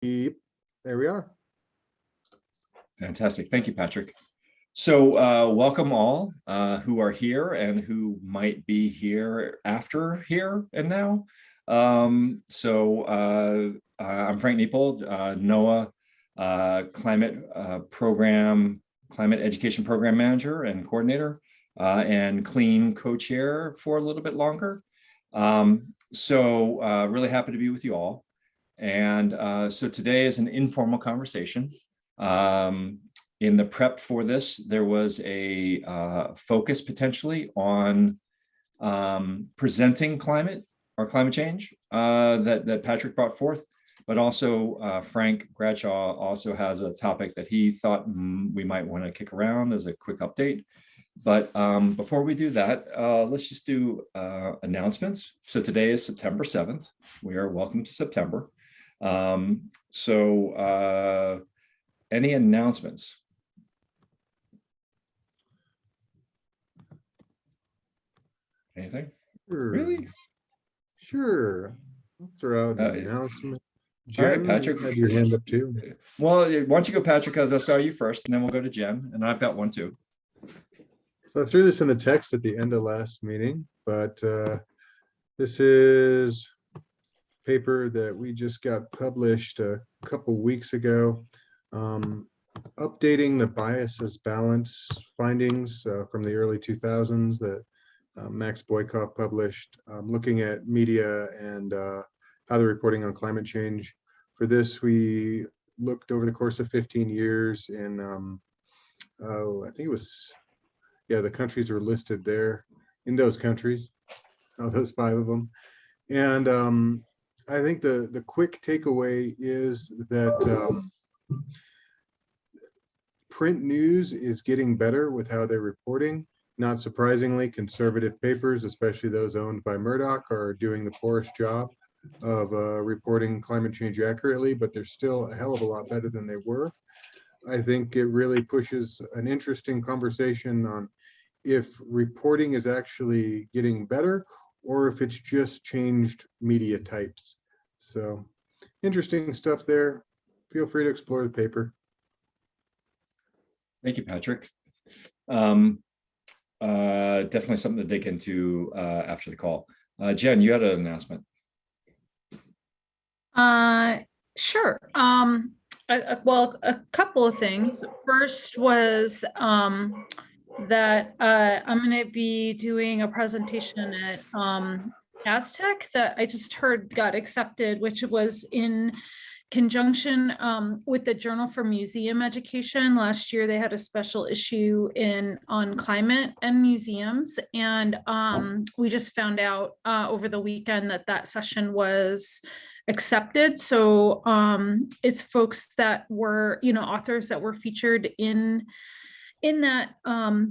Yep, there we are. Fantastic. Thank you, Patrick. So welcome all who are here and who might be here after here and now. I'm Frank Neeple, NOAA Climate Education Program Manager and Coordinator, and CLEAN Co-Chair for a little bit longer. Really happy to be with you all. And so today is an informal conversation. In the prep for this, there was a focus potentially on presenting climate change that Patrick brought forth, but also Frank Bradshaw also has a topic that he thought we might want to kick around as a quick update. But before we do that, let's just do announcements. So today is September 7th. We are welcome to September. Any announcements? Anything? Sure. Really? Sure. I'll throw out an announcement. Jen, all right, Patrick, you had your hand up too. Well, why don't you go, Patrick, because I saw you first, and then we'll go to Jen, and I've got one too. So I threw this in the text at the end of last meeting, but this is paper that we just got published a couple weeks ago, updating the biases balance findings from the early 2000s that Max Boykoff published, looking at media and how they're reporting on climate change. For this, we looked over the course of 15 years in, I think it was, yeah, the countries are listed there in those countries, those 5 of them. And I think the quick takeaway is that print news is getting better with how they're reporting. Not surprisingly, conservative papers, especially those owned by Murdoch, are doing the poorest job of reporting climate change accurately, but they're still a hell of a lot better than they were. I think it really pushes an interesting conversation on if reporting is actually getting better or if it's just changed media types. So interesting stuff there. Feel free to explore the paper. Thank you, Patrick. Definitely something to dig into after the call. Jen, you had an announcement. Sure. Well, a couple of things. First was that I'm going to be doing a presentation at Aztec that I just heard got accepted, which was in conjunction with the Journal for Museum Education. Last year, they had a special issue on climate and museums. And we just found out over the weekend that session was accepted. So it's folks that were, authors that were featured in that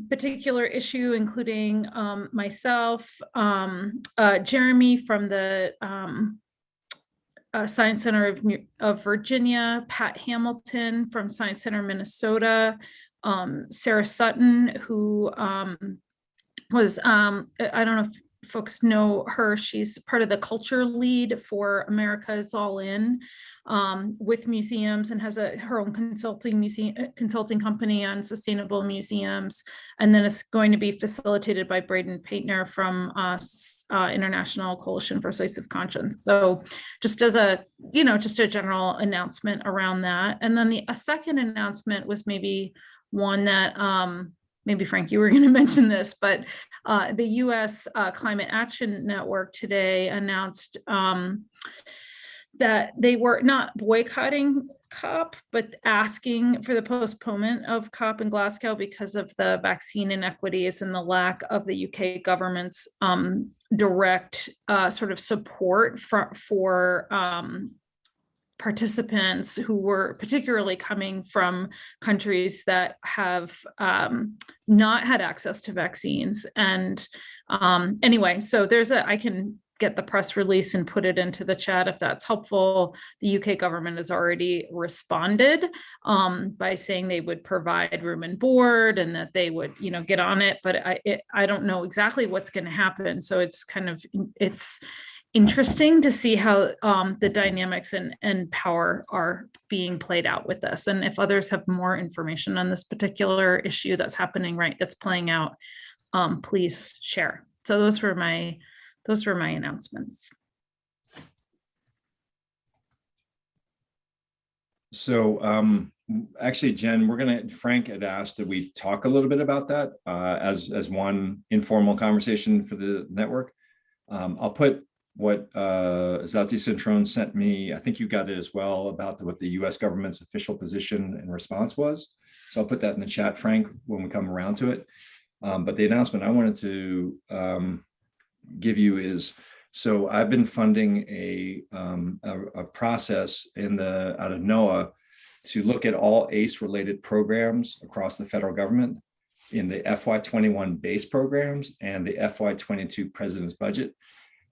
particular issue, including myself, Jeremy from the Science Center of Virginia, Pat Hamilton from Science Center Minnesota, Sarah Sutton, who was, I don't know if folks know her, she's part of the culture lead for America's All In with museums and has her own consulting company on sustainable museums. And then it's going to be facilitated by Braden Paintner from International Coalition for Sites of Conscience. So just as a, just a general announcement around that. And then a second announcement was maybe one that maybe Frank, you were going to mention this, but the U.S. Climate Action Network today announced that they were not boycotting COP, but asking for the postponement of COP in Glasgow because of the vaccine inequities and the lack of the UK government's direct sort of support for participants who were particularly coming from countries that have not had access to vaccines. And anyway, so I can get the press release and put it into the chat if that's helpful. The UK government has already responded by saying they would provide room and board and that they would, get on it. But I don't know exactly what's going to happen. So it's interesting to see how the dynamics and power are being played out with this. And if others have more information on this particular issue that's happening, right, that's playing out, please share. So those were my announcements. So actually, Jen, Frank had asked that we talk a little bit about that as one informal conversation for the network. I'll put what Zati Cintron sent me. I think you got it as well, about what the US government's official position and response was. So I'll put that in the chat, Frank, when we come around to it. But the announcement I wanted to give you is, so I've been funding a process out of NOAA to look at all ACE related programs across the federal government in the FY21 base programs and the FY22 president's budget.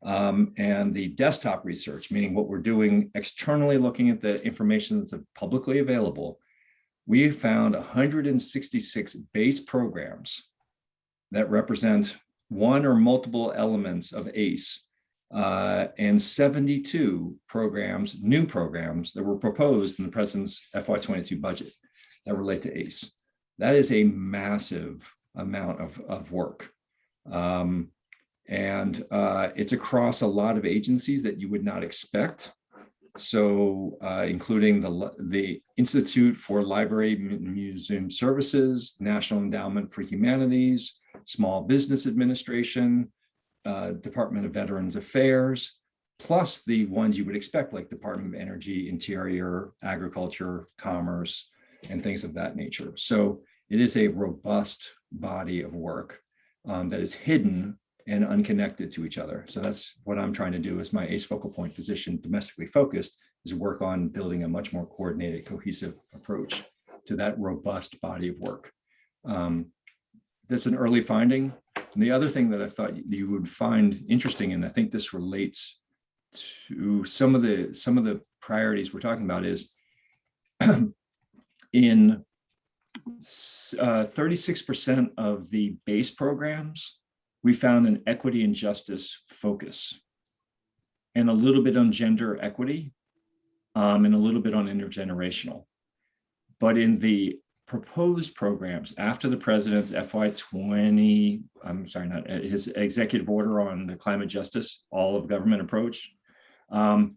And the desktop research, meaning what we're doing externally, looking at the information that's publicly available, we found 166 base programs that represent one or multiple elements of ACE, and 72 programs, new programs that were proposed in the president's FY22 budget that relate to ACE. That is a massive amount of work. And it's across a lot of agencies that you would not expect. So including the Institute for Library and Museum Services, National Endowment for Humanities, Small Business Administration, Department of Veterans Affairs, plus the ones you would expect, like Department of Energy, Interior, Agriculture, Commerce, and things of that nature. So it is a robust body of work that is hidden and unconnected to each other. So that's what I'm trying to do as my ACE focal point position, domestically focused, is work on building a much more coordinated, cohesive approach to that robust body of work. That's an early finding. And the other thing that I thought you would find interesting, and I think this relates to some of the priorities we're talking about, is in 36% of the base programs, we found an equity and justice focus, and a little bit on gender equity, and a little bit on intergenerational. But in the proposed programs after the president's FY20, his executive order on the climate justice, all of government approach, the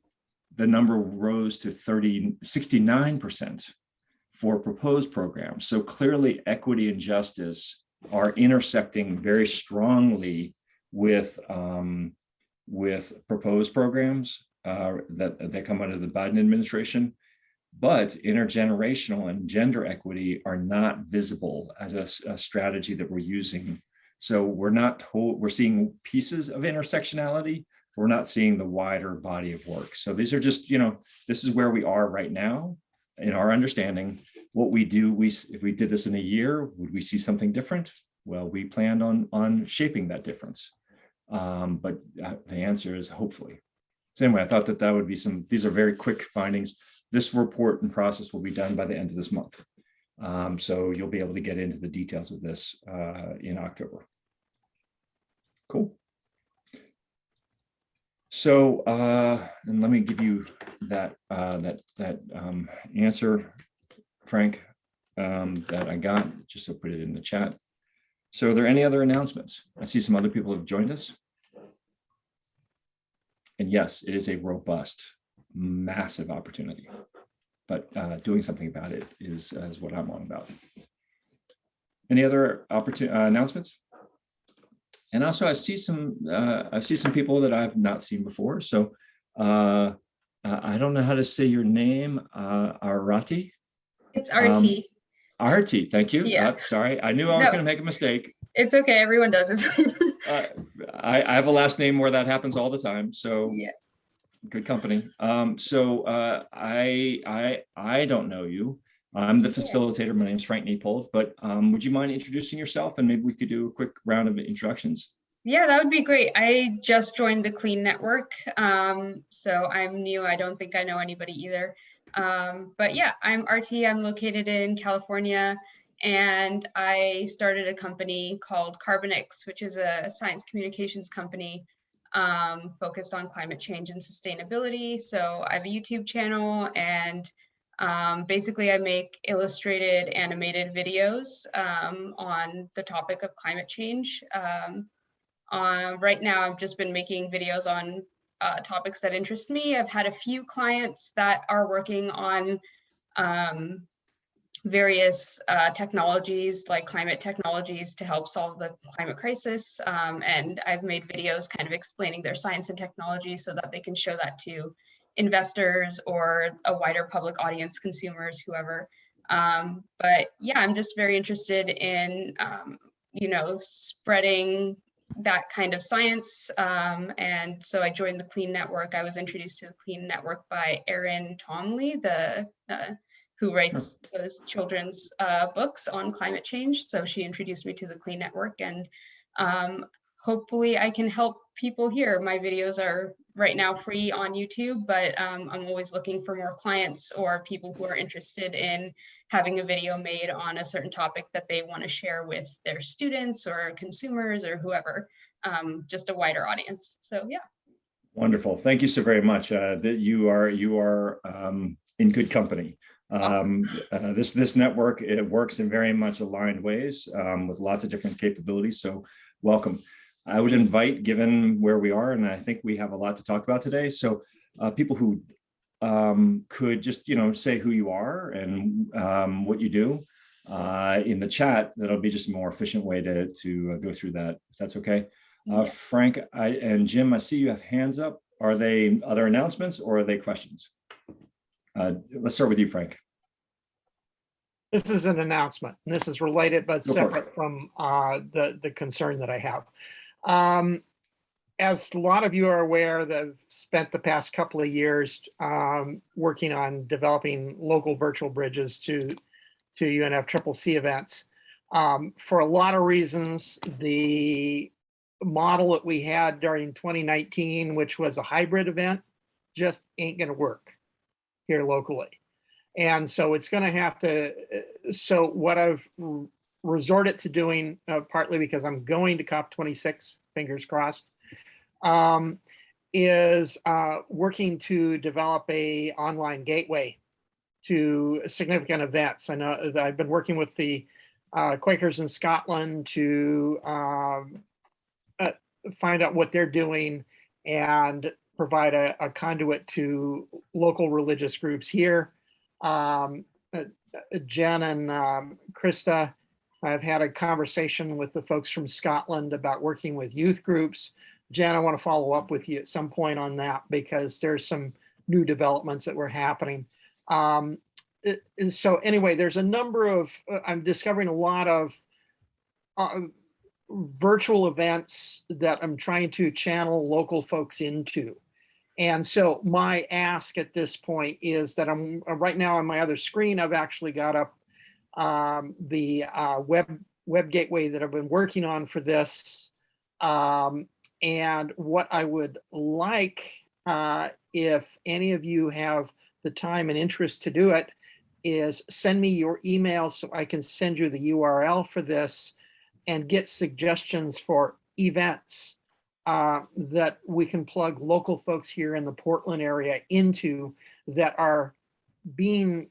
number rose to 69% for proposed programs. So clearly equity and justice are intersecting very strongly with proposed programs that come out of the Biden administration. But intergenerational and gender equity are not visible as a strategy that we're using. So we're seeing pieces of intersectionality. We're not seeing the wider body of work. So these are just, this is where we are right now in our understanding. What we do, if we did this in a year, would we see something different? Well, we planned on shaping that difference. But the answer is hopefully. So anyway, I thought that would be these are very quick findings. This report and process will be done by the end of this month. So you'll be able to get into the details of this in October. Cool. So, and let me give you that answer, Frank, that I got, just to put it in the chat. So are there any other announcements? I see some other people have joined us. And yes, it is a robust, massive opportunity, but doing something about it is what I'm on about. Any other announcements? And also, I see some people that I've not seen before. So I don't know how to say your name, Arati. It's RT. RT, thank you. Yeah. Sorry, I knew I was going to make a mistake. It's okay. Everyone does it. I have a last name where that happens all the time. So yeah. Good company. So I don't know you. I'm the facilitator. My name's Frank Niepold, but would you mind introducing yourself, and maybe we could do a quick round of introductions? Yeah, that would be great. I just joined the CLEAN network, so I'm new. I don't think I know anybody either. But yeah, I'm RT. I'm located in California, and I started a company called Carbonix, which is a science communications company focused on climate change and sustainability. So I have a YouTube channel, and basically I make illustrated animated videos on the topic of climate change. Right now, I've just been making videos on topics that interest me. I've had a few clients that are working on various technologies, like climate technologies, to help solve the climate crisis. And I've made videos kind of explaining their science and technology so that they can show that to investors or a wider public audience, consumers, whoever. But yeah, I'm just very interested in, spreading that kind of science. And so I joined the CLEAN Network. I was introduced to the CLEAN Network by Erin Tomley, who writes those children's books on climate change. So she introduced me to the CLEAN Network, and hopefully I can help people here. My videos are right now free on YouTube, but I'm always looking for more clients or people who are interested in having a video made on a certain topic that they want to share with their students or consumers or whoever, just a wider audience. So yeah. Wonderful. Thank you so very much. That you are in good company. This network, it works in very much aligned ways with lots of different capabilities. So welcome. I would invite, given where we are, and I think we have a lot to talk about today. So people who could just, say who you are and what you do in the chat. That'll be just a more efficient way to go through that, if that's okay. Frank and Jim, I see you have hands up. Are they other announcements or are they questions? Let's start with you, Frank. This is an announcement, and this is related but separate from the concern that I have. As a lot of you are aware, that I've spent the past couple of years working on developing local virtual bridges to UNFCCC events. For a lot of reasons, the model that we had during 2019, which was a hybrid event, just ain't going to work here locally. And so it's going to have to, so what I've resorted to doing, partly because I'm going to COP26, fingers crossed, is working to develop a online gateway to significant events. I know that I've been working with the Quakers in Scotland to find out what they're doing and provide a conduit to local religious groups here. Jen and Krista, I've had a conversation with the folks from Scotland about working with youth groups. Jen, I want to follow up with you at some point on that because there's some new developments that were happening. So anyway, there's a number of, I'm discovering a lot of virtual events that I'm trying to channel local folks into. And so my ask at this point is that I'm right now on my other screen, I've actually got up the web gateway that I've been working on for this. And what I would like, if any of you have the time and interest to do it, is send me your email so I can send you the URL for this and get suggestions for events that we can plug local folks here in the Portland area into that are being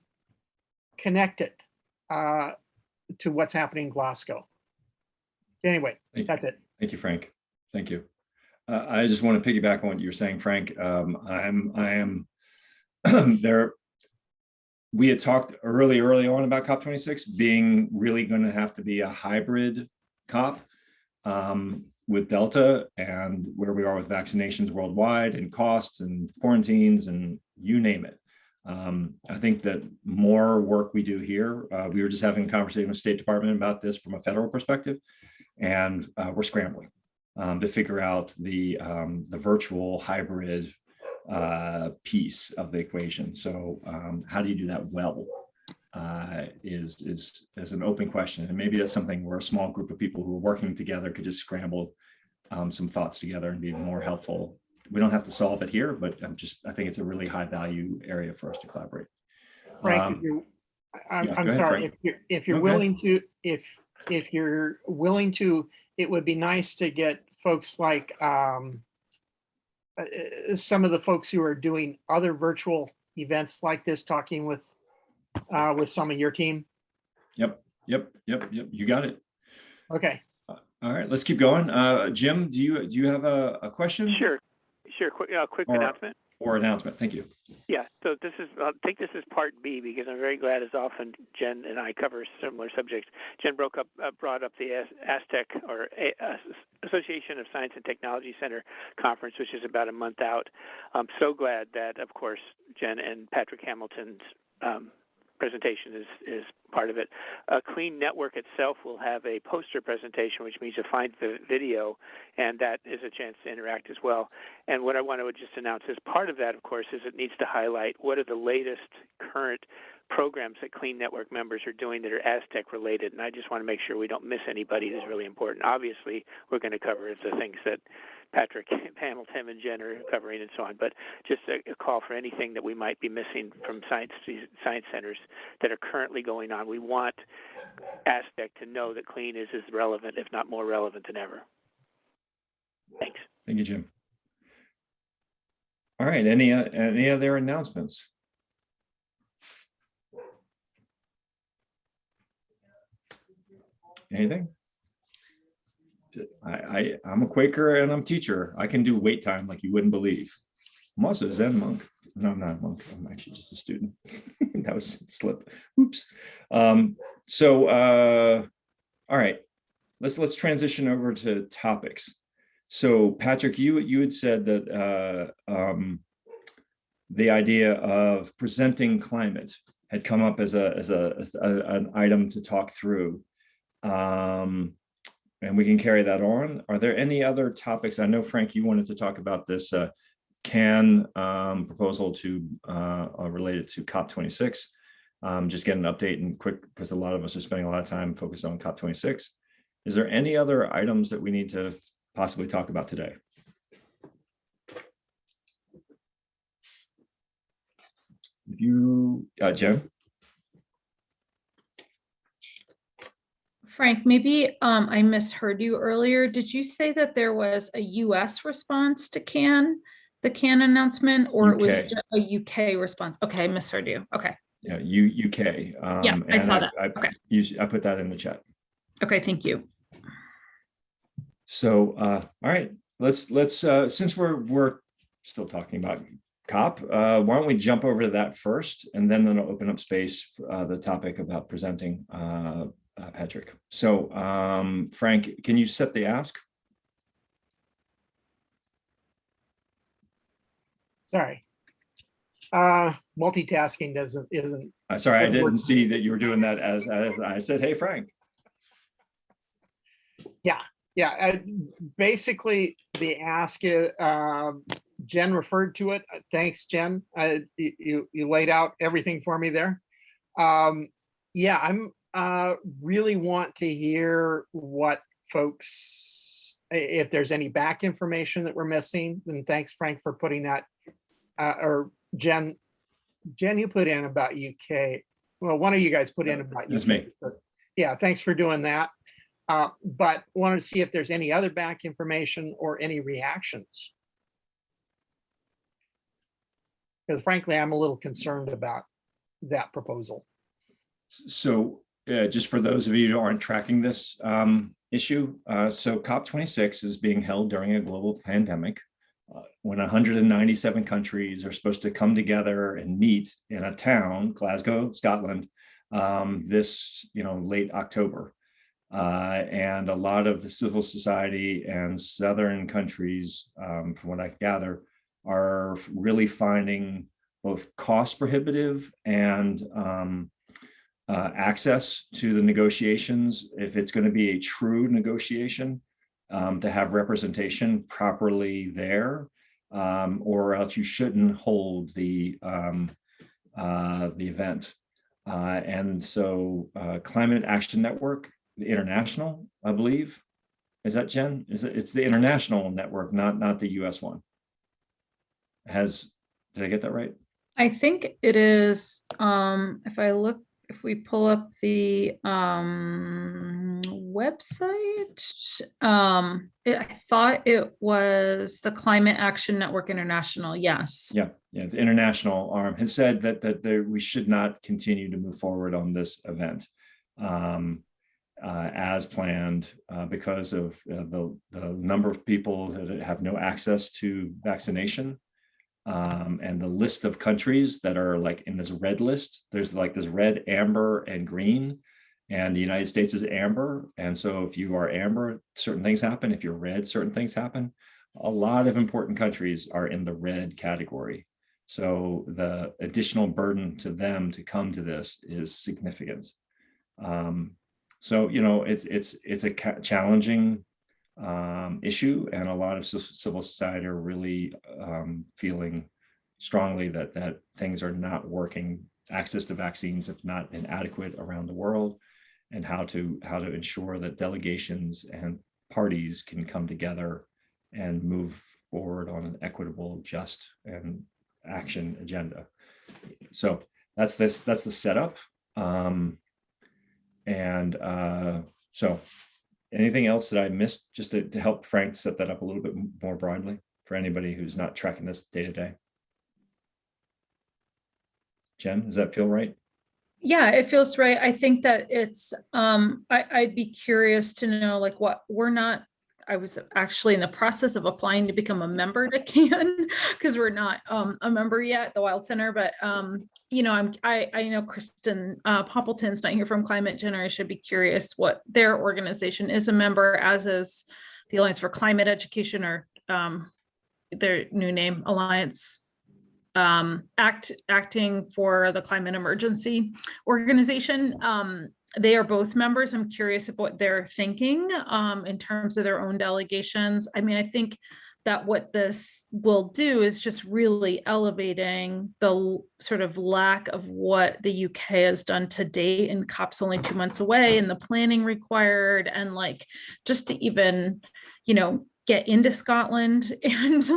connected to what's happening in Glasgow. Anyway, that's it. Thank you, Frank. Thank you. I just want to piggyback on what you were saying, Frank. I am there. We had talked early on about COP26 being really going to have to be a hybrid COP with Delta and where we are with vaccinations worldwide and costs and quarantines and you name it. I think that more work we do here, we were just having a conversation with State Department about this from a federal perspective, and we're scrambling to figure out the virtual hybrid piece of the equation. So how do you do that well is an open question. And maybe that's something where a small group of people who are working together could just scramble some thoughts together and be more helpful. We don't have to solve it here, but I think it's a really high value area for us to collaborate. Frank, I'm sorry, if you're willing to, if you're willing to, it would be nice to get folks like some of the folks who are doing other virtual events like this, talking with some of your team? Yep. You got it. Okay. All right, let's keep going. Jim, do you have a question? Sure. Quick announcement. Or announcement. Thank you. Yeah. So I'll take this as part B, because I'm very glad, as often Jen and I cover similar subjects. Jen brought up the Aztec, or Association of Science and Technology Center conference, which is about a month out. I'm so glad that, of course, Jen and Patrick Hamilton's presentation is part of it. CLEAN Network itself will have a poster presentation, which means you'll find the video, and that is a chance to interact as well. And what I want to just announce as part of that, of course, is it needs to highlight what are the latest current programs that CLEAN Network members are doing that are Aztec related. And I just want to make sure we don't miss anybody who's really important. Obviously, we're going to cover the things that Patrick, Hamilton, and Jen are covering and so on, but just a call for anything that we might be missing from science centers that are currently going on. We want Aztec to know that CLEAN is as relevant, if not more relevant than ever. Thanks. Thank you, Jim. All right, any other announcements? Anything? I'm a Quaker and I'm a teacher. I can do wait time like you wouldn't believe. I'm also a Zen monk. No, I'm not a monk. I'm actually just a student. That was a slip. Oops. All right. Let's transition over to topics. So Patrick, you had said that the idea of presenting climate had come up as an item to talk through. And we can carry that on. Are there any other topics? I know, Frank, you wanted to talk about this CAN proposal related to COP26. Just get an update and quick, because a lot of us are spending a lot of time focused on COP26. Is there any other items that we need to possibly talk about today? Jen? Frank, maybe I misheard you earlier. Did you say that there was a US response to the CAN announcement, or it was UK. just a UK response? Okay, I misheard you. Okay. Yeah, UK. Yeah, I saw that. Okay. I put that in the chat. Okay, thank you. So, all right, let's since we're still talking about COP, why don't we jump over to that first, and then it'll open up space for the topic about presenting Patrick. So, Frank, can you set the ask? Sorry. Multitasking isn't. Sorry, I didn't see that you were doing that as I said, hey, Frank. Yeah. Basically, the ask is, Jen referred to it. Thanks, Jen. You laid out everything for me there. Yeah, I'm really want to hear what folks, if there's any back information that we're missing. And thanks, Frank, for putting that. Or Jen, you put in about UK. Well, one of you guys put in about UK. That's me. Yeah, thanks for doing that. But wanted to see if there's any other back information or any reactions. Because frankly, I'm a little concerned about that proposal. So just for those of you who aren't tracking this issue, so COP26 is being held during a global pandemic when 197 countries are supposed to come together and meet in a town, Glasgow, Scotland, this late October. And a lot of the civil society and Southern countries, from what I gather, are really finding both cost prohibitive and access to the negotiations, if it's going to be a true negotiation, to have representation properly there, or else you shouldn't hold the event. And so Climate Action Network, the international, I believe, is that Jen? It's the international network, not the US one. Did I get that right? I think it is, if I look if we pull up the website, I thought it was the Climate Action Network International. Yes. Yeah, the international arm has said that we should not continue to move forward on this event as planned because of the number of people that have no access to vaccination. And the list of countries that are like in this red list, there's like this red, amber, and green, and the United States is amber. And so if you are amber, certain things happen. If you're red, certain things happen. A lot of important countries are in the red category. So the additional burden to them to come to this is significant. So, you know, it's a challenging issue, and a lot of civil society are really feeling strongly that things are not working. Access to vaccines is not inadequate around the world, and how to ensure that delegations and parties can come together and move forward on an equitable, just, and action agenda. So that's the setup. So anything else that I missed, just to help Frank set that up a little bit more broadly for anybody who's not tracking this day to day? Jen, does that feel right? Yeah, it feels right. I think that it's, I'd be curious to know, like, what I was actually in the process of applying to become a member to CAN, because we're not a member yet, the Wild Center, but you know, I know Kristen Poppleton's not here from Climate Generation. I'd be curious what their organization is a member, as is the Alliance for Climate Education, or their new name, Alliance Acting for the Climate Emergency Organization. They are both members. I'm curious of what they're thinking in terms of their own delegations. I mean, I think that what this will do is just really elevating the sort of lack of what the UK has done to date, and COP's only 2 months away, and the planning required, and like just to even, you know, get into Scotland, and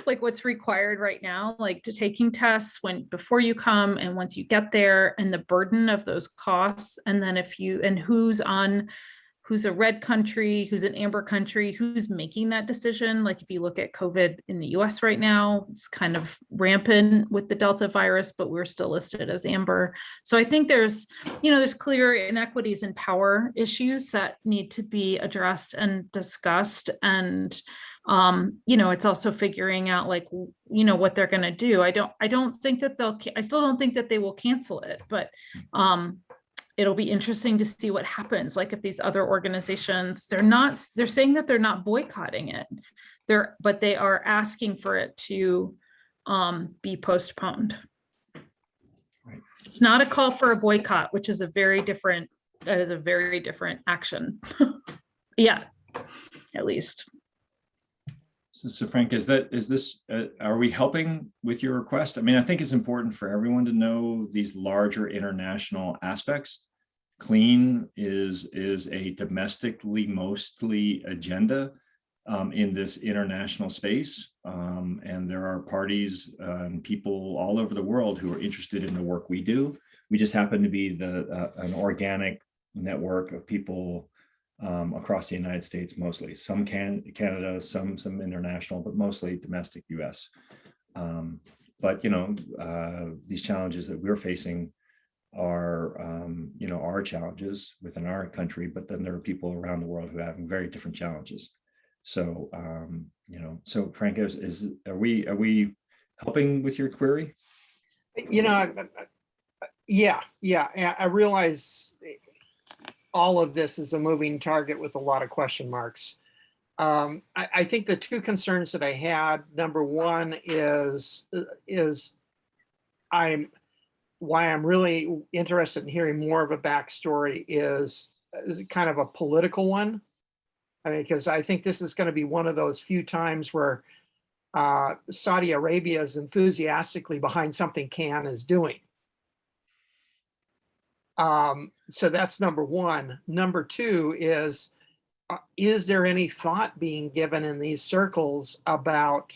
like what's required right now, like to taking tests before you come, and once you get there, and the burden of those costs. And then who's a red country, who's an amber country, who's making that decision. Like if you look at COVID in the US right now, it's kind of rampant with the Delta virus, but we're still listed as amber. So I think there's clear inequities and power issues that need to be addressed and discussed. And it's also figuring out, like, what they're going to do. I still don't think that they will cancel it, but it'll be interesting to see what happens. Like if these other organizations, they're saying that they're not boycotting it, but they are asking for it to be postponed. Right. It's not a call for a boycott, which is a very different action. Yeah, at least. So Frank, are we helping with your request? I mean, I think it's important for everyone to know these larger international aspects. CLEAN is a domestically mostly agenda in this international space. And there are parties and people all over the world who are interested in the work we do. We just happen to be an organic network of people across the United States, mostly. Some Canada, some international, but mostly domestic US. But these challenges that we're facing are our challenges within our country, but then there are people around the world who are having very different challenges. So so Frank, are we helping with your query? Yeah, I realize all of this is a moving target with a lot of question marks. I think the two concerns that I had, number one is why I'm really interested in hearing more of a backstory is kind of a political one. I mean, because I think this is going to be one of those few times where Saudi Arabia is enthusiastically behind something CAN is doing. So that's number one. Number two is there any thought being given in these circles about,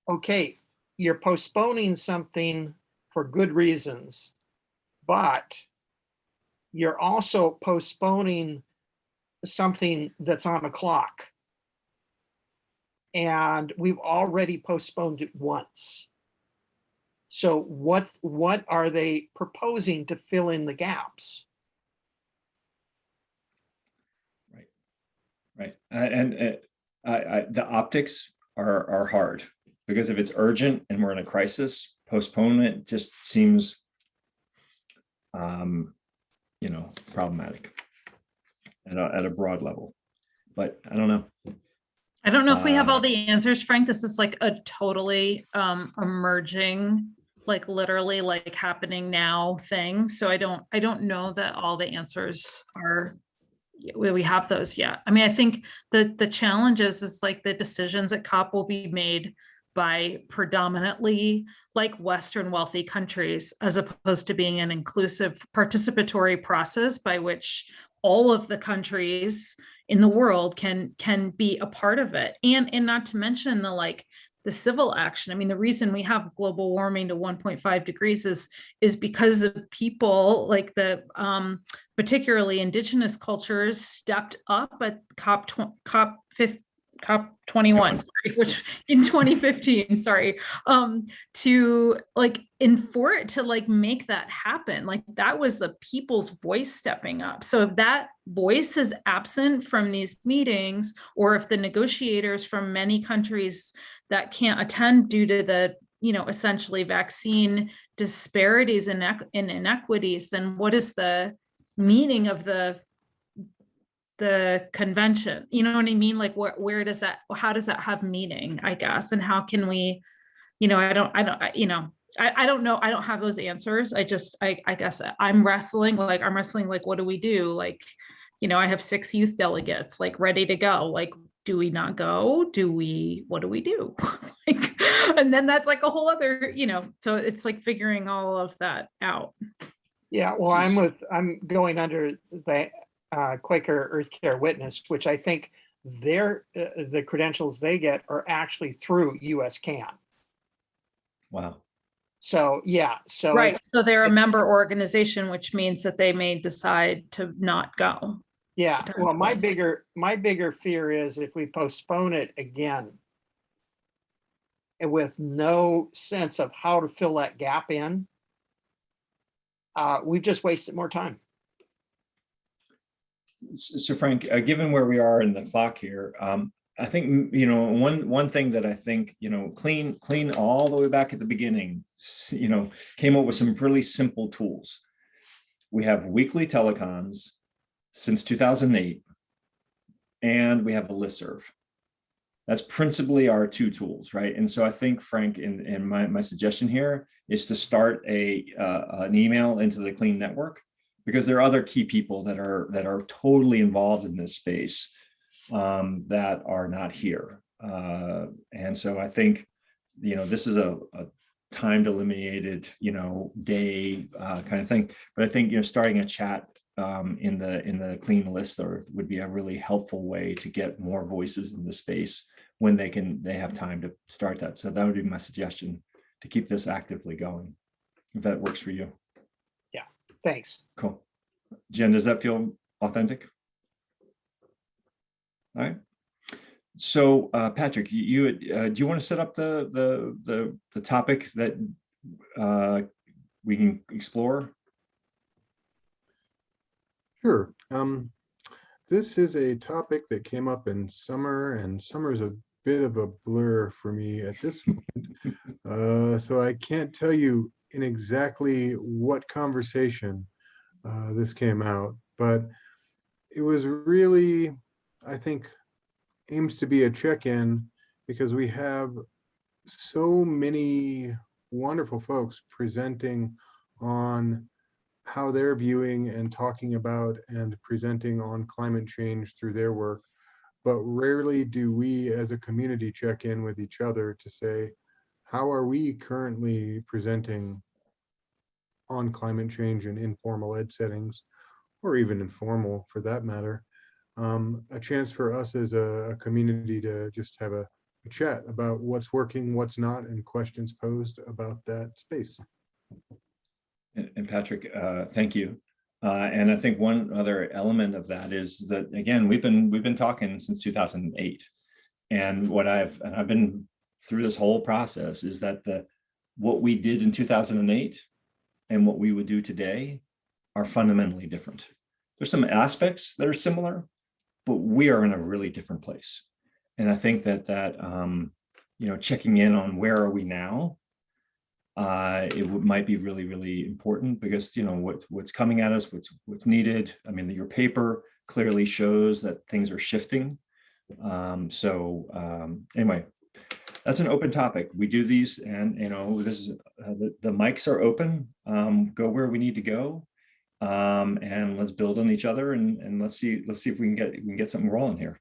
okay, you're postponing something for good reasons, but you're also postponing something that's on a clock. And we've already postponed it once. So what are they proposing to fill in the gaps? Right. And the optics are hard, because if it's urgent and we're in a crisis, postponement just seems, problematic at a broad level. But I don't know. I don't know if we have all the answers, Frank. This is like a totally emerging, like literally like happening now thing. So I don't know that all the answers are, we have those yet. I mean, I think the challenge is like the decisions at COP will be made by predominantly like Western wealthy countries, as opposed to being an inclusive participatory process by which all of the countries in the world can be a part of it. And not to mention the civil action. I mean, the reason we have global warming to 1.5 degrees is because of people like the particularly indigenous cultures stepped up at COP21, sorry, which in 2015, sorry, to like to like make that happen. Like that was the people's voice stepping up. So if that voice is absent from these meetings, or if the negotiators from many countries that can't attend due to the, essentially vaccine disparities and inequities, then what is the meaning of the convention? You know what I mean? Like where does that, how does that have meaning, I guess? And how can we, I don't know. I don't have those answers. I guess I'm wrestling, like, what do we do? Like, I have 6 youth delegates like ready to go. Like, do we not go? What do we do? Like, and then that's like a whole other, so it's like figuring all of that out. Yeah, well, I'm going under the Quaker Earth Care Witness, which I think the credentials they get are actually through US CAN. Wow. So yeah, so right. So they're a member organization, which means that they may decide to not go. Yeah. Well, my bigger fear is if we postpone it again, and with no sense of how to fill that gap in, we've just wasted more time. So Frank, given where we are in the clock here, I think, one thing that I think, CLEAN all the way back at the beginning, came up with some really simple tools. We have weekly telecons since 2008, and we have a listserv. That's principally our 2 tools, right? And so I think, Frank, in my suggestion here is to start an email into the CLEAN network, because there are other key people that are totally involved in this space that are not here. And so I think, this is a time delimited, day kind of thing. But I think, starting a chat in the CLEAN list would be a really helpful way to get more voices in the space when they have time to start that. So that would be my suggestion, to keep this actively going, if that works for you. Yeah, thanks. Cool. Jen, does that feel authentic? All right. So Patrick, do you want to set up the topic that we can explore? Sure. This is a topic that came up in summer, and summer is a bit of a blur for me at this moment. So I can't tell you in exactly what conversation this came out, but it was really, I think, aims to be a check-in, because we have so many wonderful folks presenting on how they're viewing and talking about and presenting on climate change through their work. But rarely do we as a community check in with each other to say, how are we currently presenting on climate change in informal ed settings, or even informal for that matter. A chance for us as a community to just have a chat about what's working, what's not, and questions posed about that space. And Patrick, thank you. And I think one other element of that is that, again, we've been talking since 2008. And I've been through this whole process is that what we did in 2008 and what we would do today are fundamentally different. There's some aspects that are similar, but we are in a really different place. And I think that checking in on where are we now, might be really, really important, because what's coming at us, what's needed. I mean, your paper clearly shows that things are shifting. Anyway, that's an open topic. We do these, and this is the mics are open. Go where we need to go, and let's build on each other, and let's see if we can get something rolling here.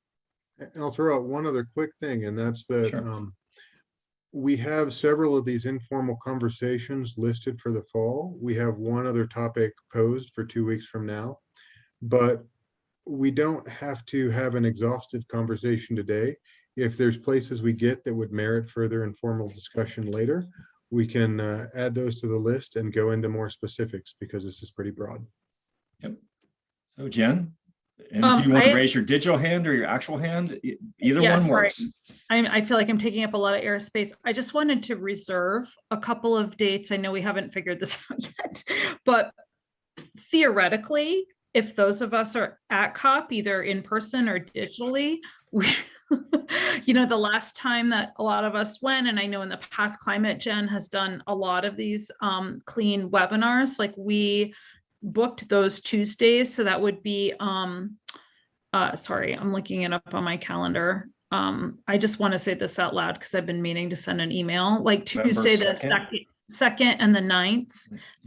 And I'll throw out one other quick thing, and that's that Sure. We have several of these informal conversations listed for the fall. We have one other topic posed for 2 weeks from now, but we don't have to have an exhaustive conversation today. If there's places we get that would merit further informal discussion later, we can add those to the list and go into more specifics, because this is pretty broad. Yep. So Jen, and if you want to raise your digital hand or your actual hand, either one works. I feel like I'm taking up a lot of airspace. I just wanted to reserve a couple of dates. I know we haven't figured this out yet, but theoretically, if those of us are at COP, either in person or digitally, the last time that a lot of us went, and I know in the past Climate Gen has done a lot of these CLEAN webinars, like we booked those Tuesdays. So that would be, sorry, I'm looking it up on my calendar. I just want to say this out loud because I've been meaning to send an email, like Tuesday, the 2nd and the 9th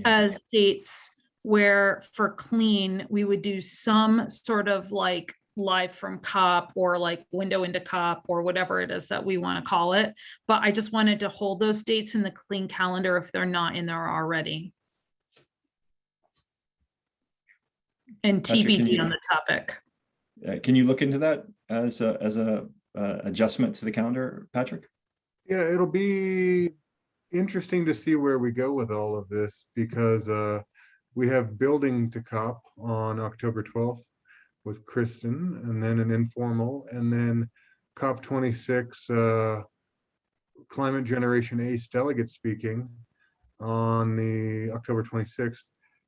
as dates where for CLEAN, we would do some sort of like live from COP or like window into COP or whatever it is that we want to call it. But I just wanted to hold those dates in the CLEAN calendar if they're not in there already. And TBD on the topic. Can you look into that as a adjustment to the calendar, Patrick? Yeah, it'll be interesting to see where we go with all of this, because we have building to COP on October 12th with Kristen, and then an informal, and then COP26 Climate Generation ACE delegate speaking on the October 26th,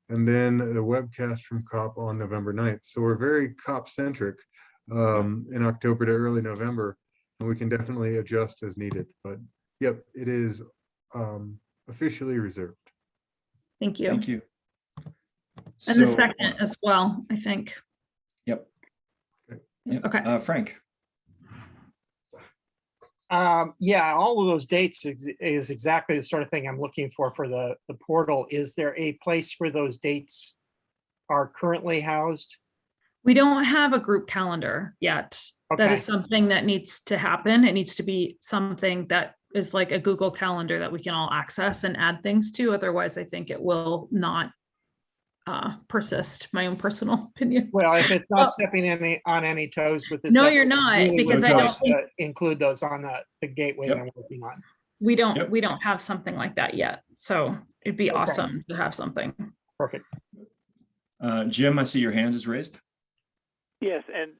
and then a webcast from COP on November 9th. So we're very COP centric in October to early November, and we can definitely adjust as needed. But yep, it is officially reserved. Thank you. Thank you. And the 2nd as well, I think. Yep. Okay. Frank. Yeah, all of those dates is exactly the sort of thing I'm looking for the portal. Is there a place where those dates are currently housed? We don't have a group calendar yet. Okay. That is something that needs to happen. It needs to be something that is like a Google Calendar that we can all access and add things to. Otherwise, I think it will not persist. My own personal opinion. Well, if it's not stepping on any toes with this. No, you're not, really because I don't think include those on the gateway that I'm working on. we don't have something like that yet. So it'd be awesome to have something. Perfect. Jim, I see your hand is raised. Yes, and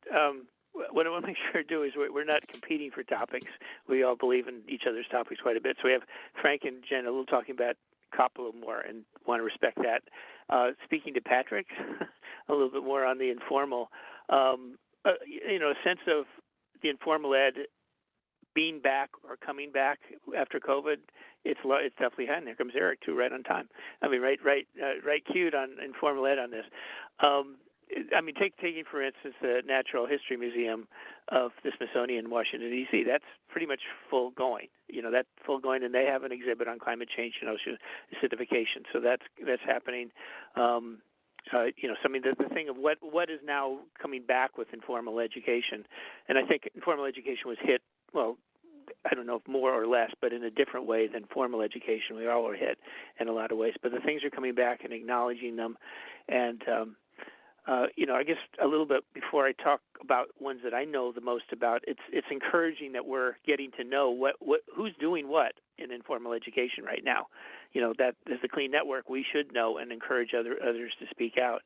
what I want to make sure to do is we're not competing for topics. We all believe in each other's topics quite a bit. So we have Frank and Jen a little talking about COP a little more, and want to respect that. Speaking to Patrick a little bit more on the informal, a sense of the informal ed being back or coming back after COVID. It's definitely happening. There comes Eric too, right on time. I mean, right cued on informal ed on this. I mean, taking for instance the Natural History Museum of the Smithsonian in Washington D.C. That's pretty much full going. That's full going, and they have an exhibit on climate change and ocean acidification. So that's happening. The thing of what is now coming back with informal education, and I think informal education was hit. Well, I don't know if more or less, but in a different way than formal education. We all were hit in a lot of ways. But the things are coming back and acknowledging them, and I guess a little bit before I talk about ones that I know the most about, it's encouraging that we're getting to know who's doing what in informal education right now. That as the CLEAN Network, we should know and encourage others to speak out.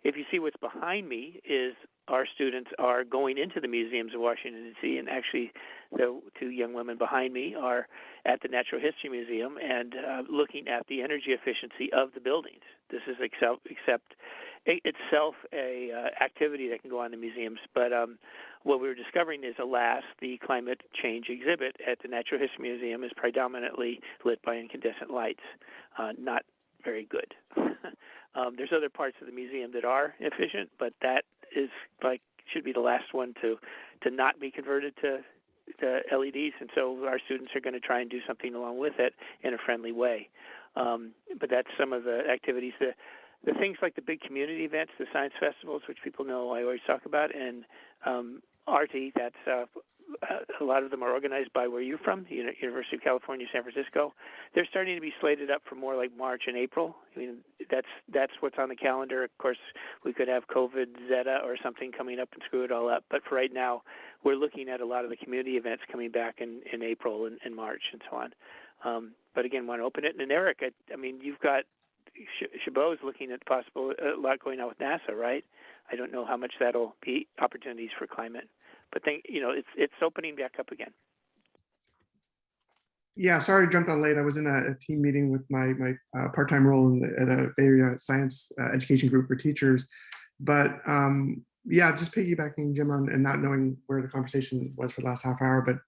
If you see what's behind me is our students are going into the museums of Washington, D.C., and actually the two young women behind me are at the Natural History Museum and looking at the energy efficiency of the buildings. This is itself a activity that can go on in the museums, but what we were discovering is, alas, the climate change exhibit at the Natural History Museum is predominantly lit by incandescent lights, not very good. There's other parts of the museum that are efficient, but that is should be the last one to not be converted to LEDs, and so our students are going to try and do something along with it in a friendly way. But that's some of the activities. The things like the big community events, the science festivals, which people know I always talk about, and RT, that's a lot of them are organized by where you're from, the University of California, San Francisco. They're starting to be slated up for more like March and April. I mean, that's what's on the calendar. Of course, we could have COVID Zeta or something coming up and screw it all up. But for right now, we're looking at a lot of the community events coming back in April and March and so on. But again, want to open it. And Eric, I mean, you've got Chabot is looking at a lot going on with NASA, right? I don't know how much that'll be opportunities for climate, but it's opening back up again. Yeah, sorry I jumped on late. I was in a team meeting with my part-time role at a Bay Area science education group for teachers. But yeah, just piggybacking Jim on and not knowing where the conversation was for the last half hour, but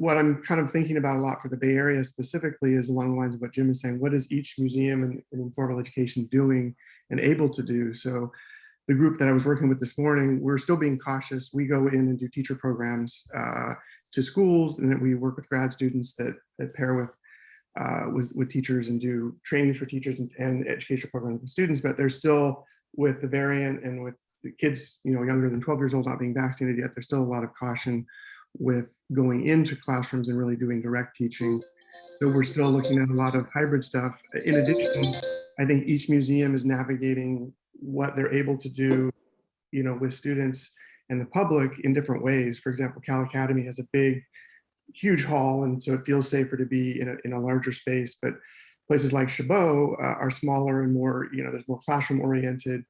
what I'm kind of thinking about a lot for the Bay Area specifically is along the lines of what Jim is saying. What is each museum in informal education doing and able to do? So the group that I was working with this morning, we're still being cautious. We go in and do teacher programs to schools, and then we work with grad students that pair with teachers and do training for teachers and educational programs with students. But there's still, with the variant and with the kids younger than 12 years old not being vaccinated yet, there's still a lot of caution with going into classrooms and really doing direct teaching. So we're still looking at a lot of hybrid stuff. In addition, I think each museum is navigating what they're able to do, with students and the public in different ways. For example, Cal Academy has a huge hall, and so it feels safer to be in a larger space. But places like Chabot are smaller and more, there's more classroom oriented.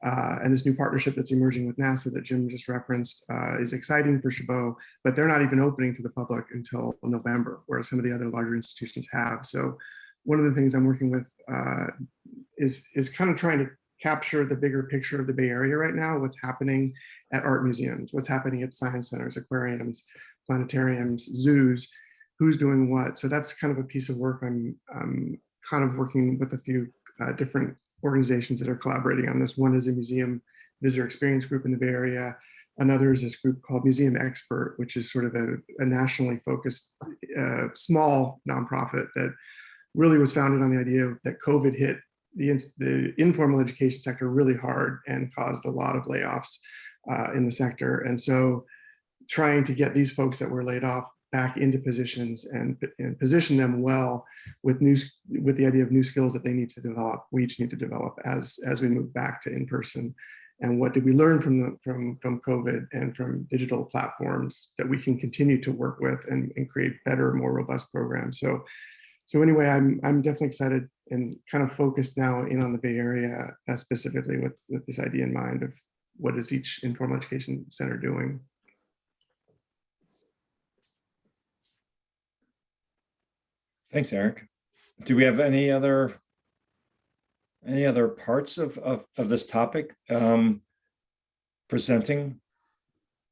And this new partnership that's emerging with NASA that Jim just referenced is exciting for Chabot, but they're not even opening to the public until November, whereas some of the other larger institutions have. So one of the things I'm working with is kind of trying to capture the bigger picture of the Bay Area right now, what's happening at art museums, what's happening at science centers, aquariums, planetariums, zoos, who's doing what. So that's kind of a piece of work I'm kind of working with a few different organizations that are collaborating on this. One is a museum visitor experience group in the Bay Area. Another is this group called Museum Expert, which is sort of a nationally focused small nonprofit that really was founded on the idea that COVID hit the informal education sector really hard and caused a lot of layoffs in the sector. And so trying to get these folks that were laid off back into positions and position them well with the idea of new skills that they need to develop. We each need to develop as we move back to in-person. And what did we learn from COVID and from digital platforms that we can continue to work with and create better, more robust programs. So anyway, I'm definitely excited and kind of focused now in on the Bay Area specifically with this idea in mind of what is each informal education center doing. Thanks, Eric. Do we have any other parts of this topic presenting,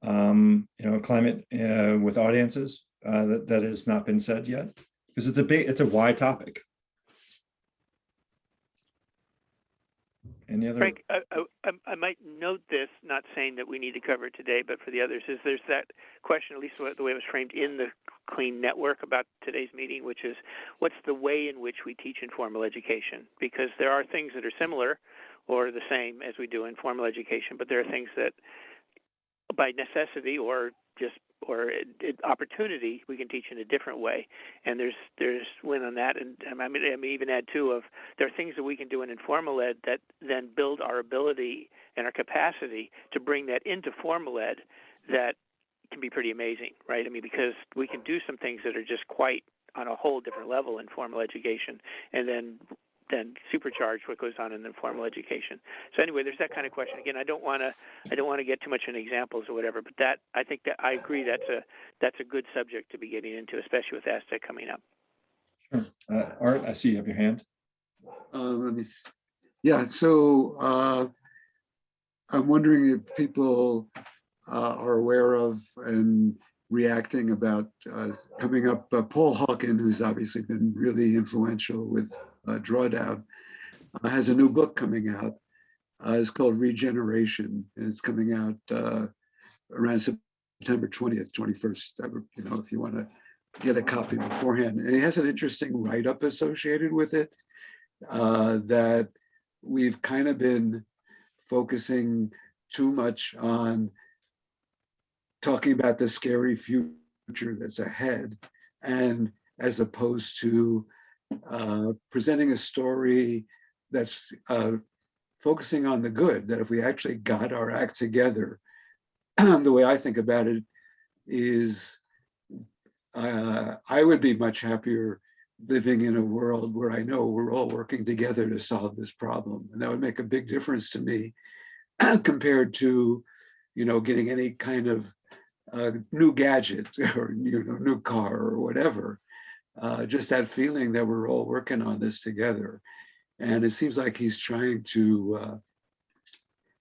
climate with audiences that has not been said yet? Because it's a wide topic. Any other? Frank, I might note this, not saying that we need to cover it today, but for the others, is there's that question, at least the way it was framed in the CLEAN network about today's meeting, which is what's the way in which we teach informal education? Because there are things that are similar or the same as we do in formal education, but there are things that by necessity or just opportunity, we can teach in a different way. And there's win on that. And I may even add too of there are things that we can do in informal ed that then build our ability and our capacity to bring that into formal ed that can be pretty amazing, right? I mean, because we can do some things that are just quite on a whole different level in formal education, and then supercharge what goes on in informal education. So anyway, there's that kind of question. Again, I don't want to get too much into examples or whatever, but that I think that I agree that's a good subject to be getting into, especially with Aztec coming up. Sure. Art, I see you have your hand. Let me see. Yeah, so I'm wondering if people are aware of and reacting about coming up. Paul Hawken, who's obviously been really influential with Drawdown, has a new book coming out. It's called Regeneration, and it's coming out around September 20th, 21st. You know, if you want to get a copy beforehand. And it has an interesting write-up associated with it that we've kind of been focusing too much on talking about the scary future that's ahead, and as opposed to presenting a story that's focusing on the good, that if we actually got our act together, the way I think about it is I would be much happier living in a world where I know we're all working together to solve this problem. And that would make a big difference to me compared to, you know, getting any kind of new gadget or, you know, new car or whatever. Just that feeling that we're all working on this together. And it seems like he's trying to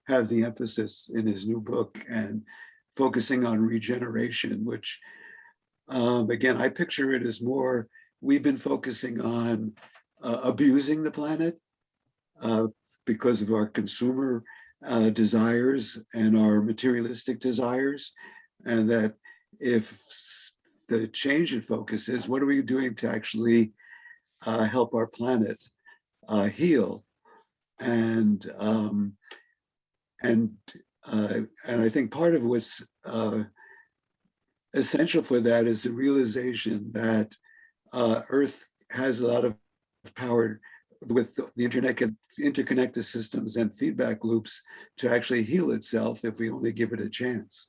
have the emphasis in his new book and focusing on regeneration, which again, I picture it as more, we've been focusing on abusing the planet because of our consumer desires and our materialistic desires. And that if the change in focus is, what are we doing to actually help our planet heal? And I think part of what's essential for that is the realization that Earth has a lot of power with the interconnected systems and feedback loops to actually heal itself if we only give it a chance.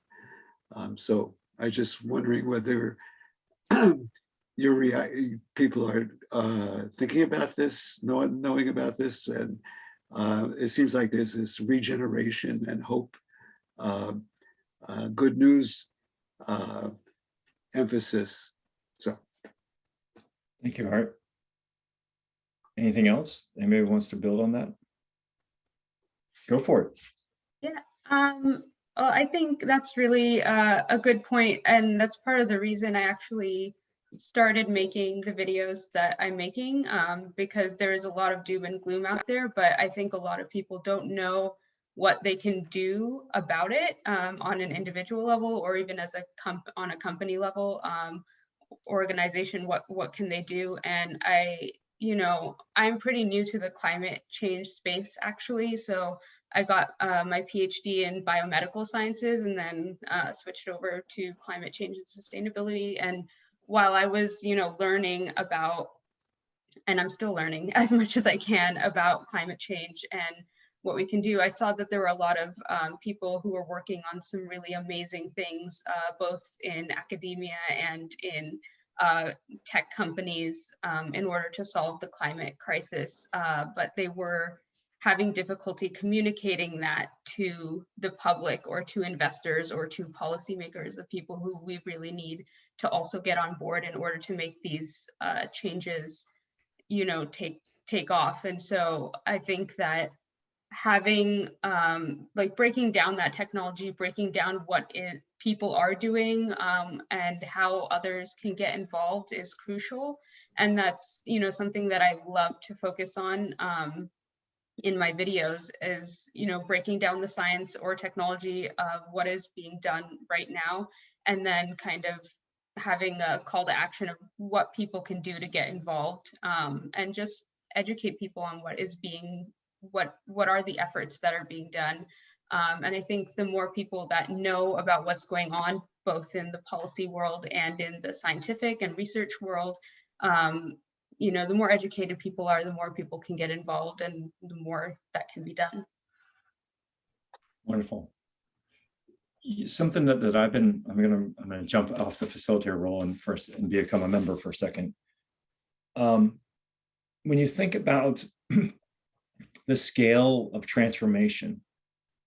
So I just wondering whether people are thinking about this, knowing about this, and it seems like there's this regeneration and hope, good news emphasis. So, Thank you, Art. Anything else? Anybody wants to build on that? Go for it. Yeah. Well, I think that's really a good point, and that's part of the reason I actually started making the videos that I'm making, because there is a lot of doom and gloom out there, but I think a lot of people don't know what they can do about it on an individual level, or even as on a company level, organization. What can they do? And I'm pretty new to the climate change space, actually. So I got my PhD in biomedical sciences and then switched over to climate change and sustainability. And while I was, learning about, and I'm still learning as much as I can about climate change and what we can do, I saw that there were a lot of people who were working on some really amazing things, both in academia and in tech companies in order to solve the climate crisis, but they were having difficulty communicating that to the public or to investors or to policymakers, the people who we really need to also get on board in order to make these changes, take off. And so I think that having breaking down that technology, breaking down what people are doing and how others can get involved is crucial. And that's, something that I love to focus on in my videos is, breaking down the science or technology of what is being done right now, and then kind of having a call to action of what people can do to get involved, and just educate people on what are the efforts that are being done, And I think the more people that know about what's going on, both in the policy world and in the scientific and research world, you know, the more educated people are, the more people can get involved and the more that can be done. Wonderful. Something that I'm gonna jump off the facilitator role and become a member for a second. When you think about the scale of transformation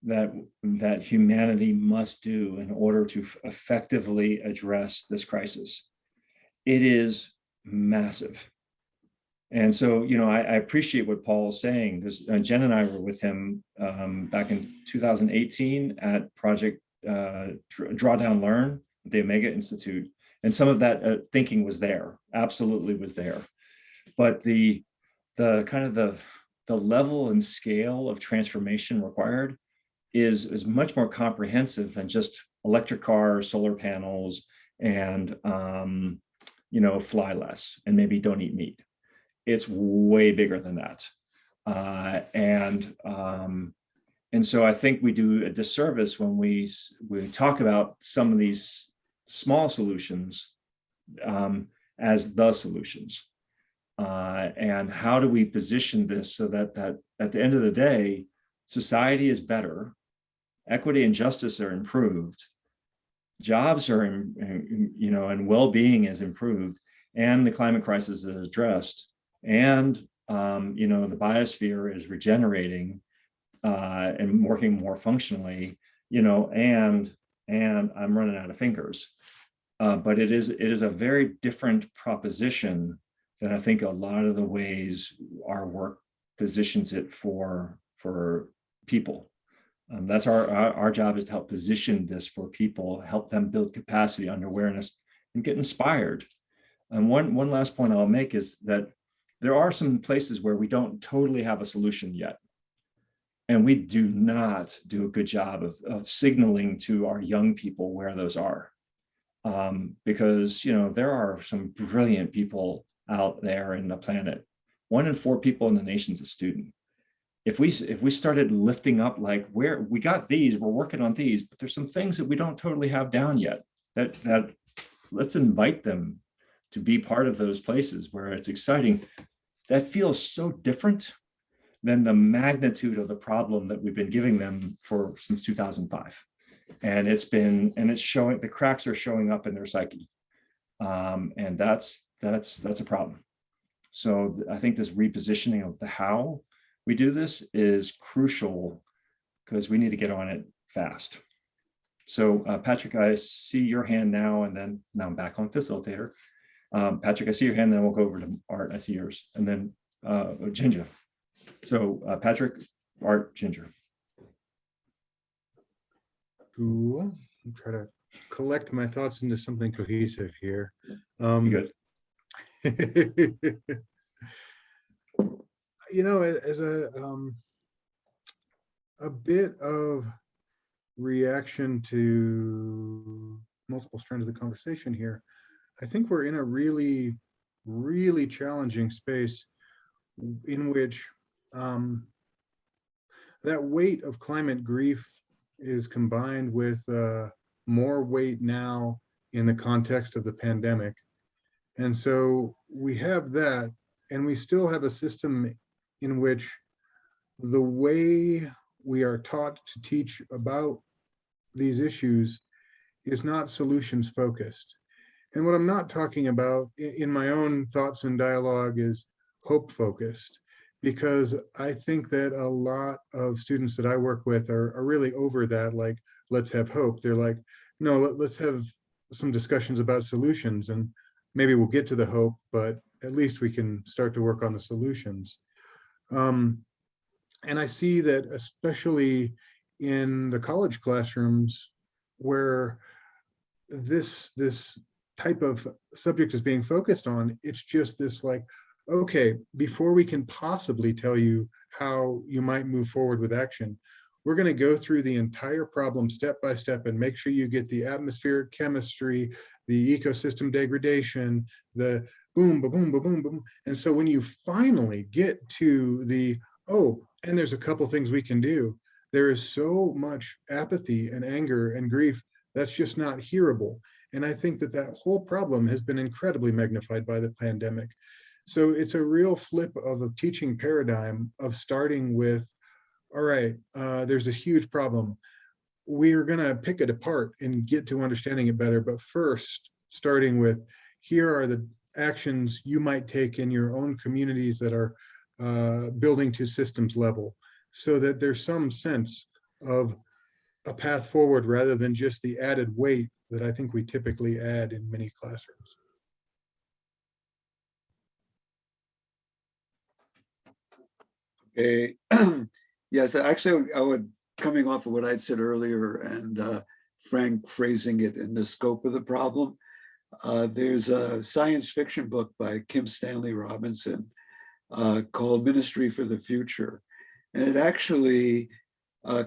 that humanity must do in order to effectively address this crisis, it is massive. And so, you know, I appreciate what Paul is saying, because Jen and I were with him back in 2018 at Project Drawdown Learn at the Omega Institute. And some of that thinking was there, absolutely was there. But the level and scale of transformation required is much more comprehensive than just electric cars, solar panels, and you know, fly less and maybe don't eat meat. It's way bigger than that. And so I think we do a disservice when we talk about some of these small solutions as the solutions. And how do we position this so that at the end of the day, society is better, equity and justice are improved, jobs are, you know, and well-being is improved, and the climate crisis is addressed, and you know, the biosphere is regenerating and working more functionally, you know, and I'm running out of fingers, but it is a very different proposition than I think a lot of the ways our work positions it for people. That's our job, is to help position this for people, help them build capacity under awareness and get inspired. And one last point I'll make is that there are some places where we don't totally have a solution yet. And we do not do a good job of signaling to our young people where those are. Because, you know, there are some brilliant people out there in the planet. 1 in 4 people in the nation's a student. If we started lifting up, like, where we got these, we're working on these, but there's some things that we don't totally have down yet, that let's invite them to be part of those places where it's exciting. That feels so different than the magnitude of the problem that we've been giving them since 2005. And it's showing, the cracks are showing up in their psyche. And that's a problem. So I think this repositioning of the how we do this is crucial, because we need to get on it fast. So Patrick, I see your hand now, and then now I'm back on facilitator. Patrick, I see your hand, then we'll go over to Art. I see yours, and then Ginger. So Patrick, Art, Ginger. Cool. I'm trying to collect my thoughts into something cohesive here. Good. You know, as a bit of reaction to multiple strands of the conversation here, I think we're in a really, really challenging space in which that weight of climate grief is combined with more weight now in the context of the pandemic. And so we have that, and we still have a system in which the way we are taught to teach about these issues is not solutions focused. And what I'm not talking about in my own thoughts and dialogue is hope focused, because I think that a lot of students that I work with are really over that, like, let's have hope. They're like, no, let's have some discussions about solutions, and maybe we'll get to the hope, but at least we can start to work on the solutions. And I see that especially in the college classrooms where this type of subject is being focused on, it's just this like, okay, before we can possibly tell you how you might move forward with action, we're going to go through the entire problem step by step and make sure you get the atmospheric chemistry, the ecosystem degradation, the boom, ba boom, ba boom, boom. And so when you finally get to the, oh, and there's a couple things we can do, there is so much apathy and anger and grief that's just not hearable. And I think that that whole problem has been incredibly magnified by the pandemic. So it's a real flip of a teaching paradigm of starting with, all right, there's a huge problem. We're going to pick it apart and get to understanding it better. But first, starting with, here are the actions you might take in your own communities that are building to systems level, so that there's some sense of a path forward rather than just the added weight that I think we typically add in many classrooms. Okay. Yes, actually, I would, coming off of what I'd said earlier and Frank phrasing it in the scope of the problem, there's a science fiction book by Kim Stanley Robinson called Ministry for the Future. And it actually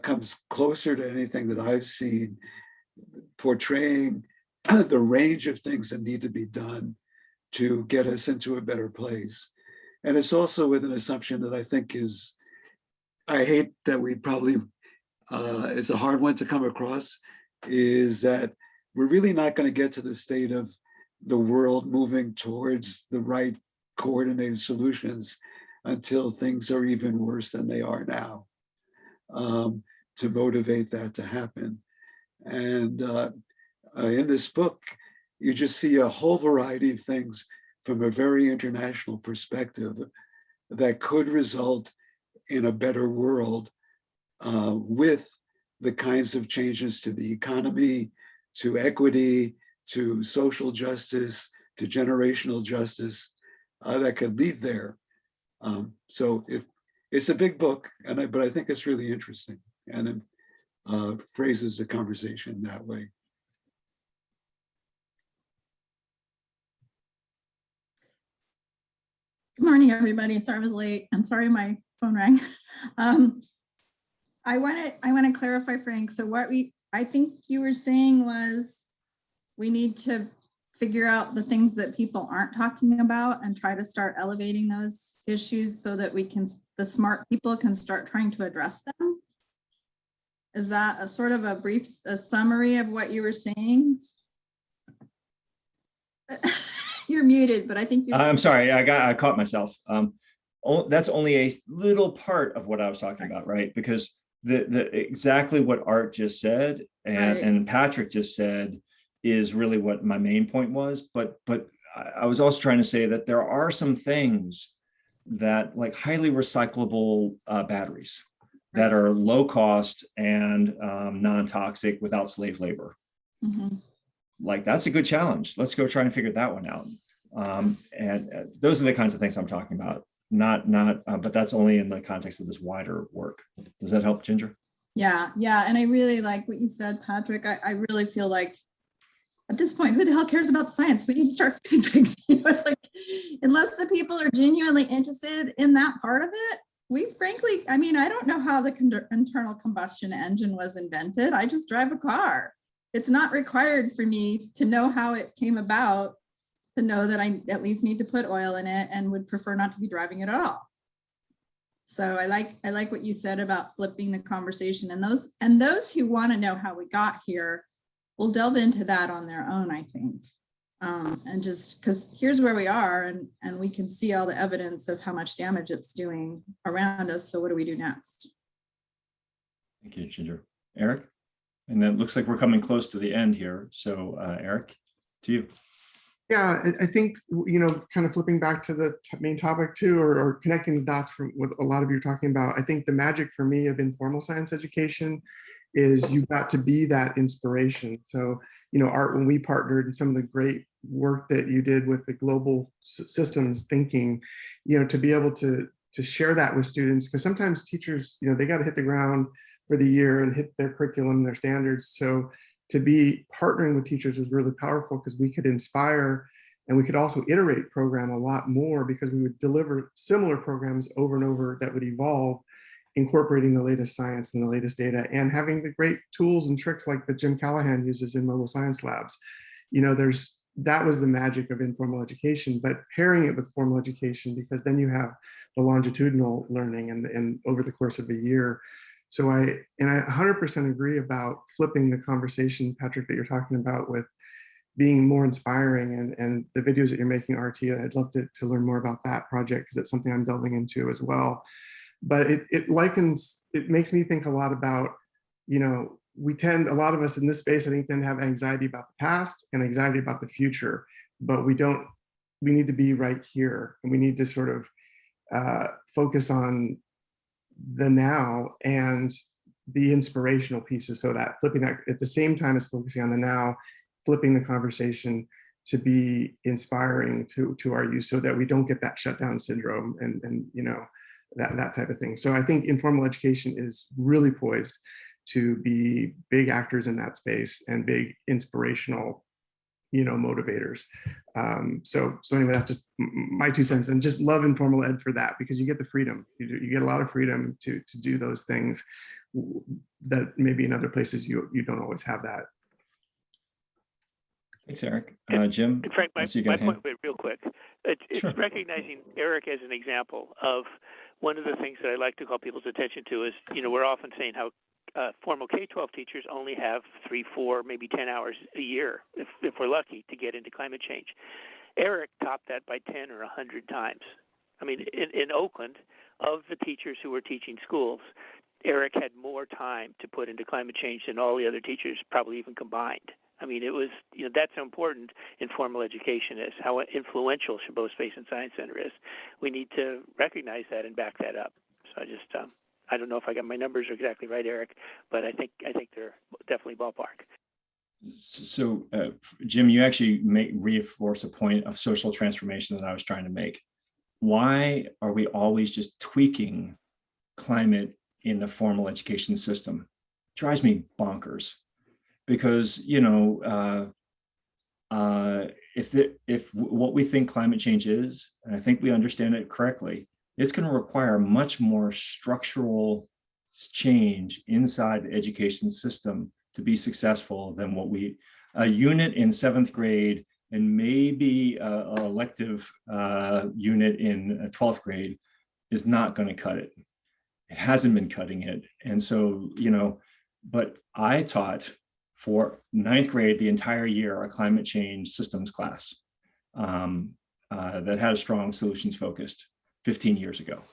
comes closer to anything that I've seen, portraying the range of things that need to be done to get us into a better place. And it's also with an assumption that I think is, I hate that we probably, it's a hard one to come across, is that we're really not going to get to the state of the world moving towards the right coordinated solutions until things are even worse than they are now, to motivate that to happen. And in this book, you just see a whole variety of things from a very international perspective that could result in a better world with the kinds of changes to the economy, to equity, to social justice, to generational justice that could lead there. So it's a big book, but I think it's really interesting, and it phrases the conversation that way. Good morning, everybody. Sorry I was late. I'm sorry my phone rang. I want to clarify, Frank. So I think you were saying was we need to figure out the things that people aren't talking about and try to start elevating those issues so that the smart people can start trying to address them. Is that a sort of a summary of what you were saying? You're muted, but I think you're. I'm sorry, I caught myself. That's only a little part of what I was talking about, right? Because the exactly what Art just said and Patrick just said is really what my main point was. But I was also trying to say that there are some things that, like highly recyclable batteries that are low cost and non-toxic without slave labor. Mm-hmm. Like, that's a good challenge. Let's go try and figure that one out. And those are the kinds of things I'm talking about. But that's only in the context of this wider work. Does that help, Ginger? Yeah. And I really like what you said, Patrick. I really feel like at this point, who the hell cares about the science? We need to start fixing things. It's like, unless the people are genuinely interested in that part of it, we frankly, I don't know how the internal combustion engine was invented. I just drive a car. It's not required for me to know how it came about, to know that I at least need to put oil in it and would prefer not to be driving it at all. So I like what you said about flipping the conversation, and those who want to know how we got here will delve into that on their own, I think. And just because here's where we are, and we can see all the evidence of how much damage it's doing around us. So what do we do next? Thank you, Ginger. Eric? And it looks like we're coming close to the end here. So Eric, to you. Yeah, I think, kind of flipping back to the main topic too, or connecting the dots from what a lot of you are talking about, I think the magic for me of informal science education is you got to be that inspiration. So, Art, when we partnered and some of the great work that you did with the global systems thinking, to be able to share that with students, because sometimes teachers, they got to hit the ground for the year and hit their curriculum, their standards. So to be partnering with teachers was really powerful, because we could inspire, and we could also iterate program a lot more, because we would deliver similar programs over and over that would evolve, incorporating the latest science and the latest data, and having the great tools and tricks like that Jim Callahan uses in mobile science labs. That was the magic of informal education, but pairing it with formal education, because then you have the longitudinal learning and over the course of a year. So I 100% agree about flipping the conversation, Patrick, that you're talking about with being more inspiring, and the videos that you're making, RT, I'd love to learn more about that project because it's something I'm delving into as well. But it makes me think a lot about, you know, a lot of us in this space, I think, tend to have anxiety about the past and anxiety about the future, but we need to be right here, and we need to sort of focus on the now and the inspirational pieces, so that flipping that at the same time as focusing on the now, flipping the conversation to be inspiring to our youth, so that we don't get that shutdown syndrome and you know, that type of thing. So I think informal education is really poised to be big actors in that space and big inspirational, you know, motivators. So anyway, that's just my 2 cents, and just love informal ed for that, because you get the freedom. You get a lot of freedom to do those things that maybe in other places you don't always have that. Thanks, Eric. Jim, and Frank, my point real quick, it's Sure. recognizing Eric as an example of one of the things that I like to call people's attention to is, you know, we're often saying how formal K-12 teachers only have 3, 4, maybe 10 hours a year, if we're lucky, to get into climate change. Eric topped that by 10 or 100 times. I mean, in Oakland, of the teachers who were teaching schools, Eric had more time to put into climate change than all the other teachers probably even combined. I mean, it was, you know, that's how important informal education is, how influential Chabot Space and Science Center is. We need to recognize that and back that up. So I just, I don't know if I got my numbers exactly right, Eric, but I think they're definitely ballpark. So, Jim, you actually reinforce a point of social transformation that I was trying to make. Why are we always just tweaking climate in the formal education system? It drives me bonkers. Because, you know, if what we think climate change is, and I think we understand it correctly, it's going to require much more structural change inside the education system to be successful than a unit in 7th grade and maybe an elective unit in 12th grade is not going to cut it. It hasn't been cutting it. And so, you know, but I taught for 9th grade, the entire year, a climate change systems class that had a strong solutions focused 15 years ago.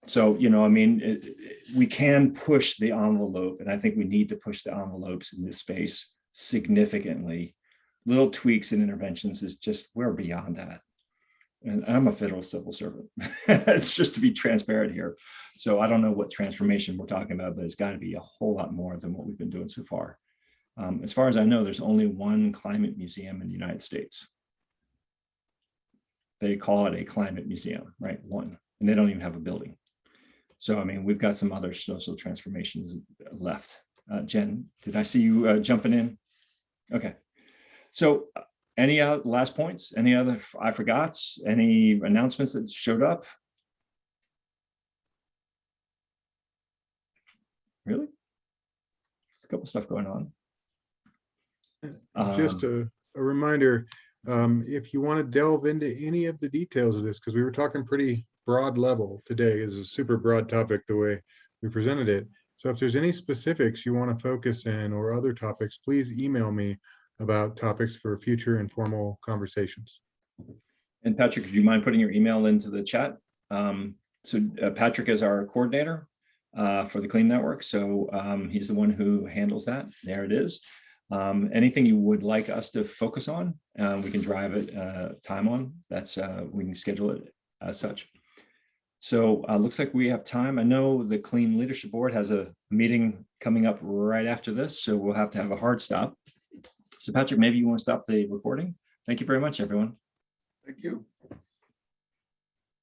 So, you know, I mean, we can push the envelope, and I think we need to push the envelopes in this space significantly. Little tweaks and interventions is just, we're beyond that. And I'm a federal civil servant. It's just to be transparent here. So I don't know what transformation we're talking about, but it's got to be a whole lot more than what we've been doing so far. As far as I know, there's only one climate museum in the United States. They call it a climate museum, right? One, and they don't even have a building. So, I mean, we've got some other social transformations left. Jen, did I see you jumping in? Okay. So any last points? Any other I forgot? Any announcements that showed up? Really? There's a couple stuff going on. Just a reminder, if you want to delve into any of the details of this, because we were talking pretty broad level today, is a super broad topic the way we presented it. So if there's any specifics you want to focus in or other topics, please email me about topics for future informal conversations. And Patrick, if you mind putting your email into the chat. Patrick is our coordinator for the CLEAN network. So he's the one who handles that. There it is. Anything you would like us to focus on, we can drive it time on. That's we can schedule it as such. So looks like we have time. I know the CLEAN Leadership Board has a meeting coming up right after this, so we'll have to have a hard stop. So Patrick, maybe you want to stop the recording. Thank you very much, everyone. Thank you.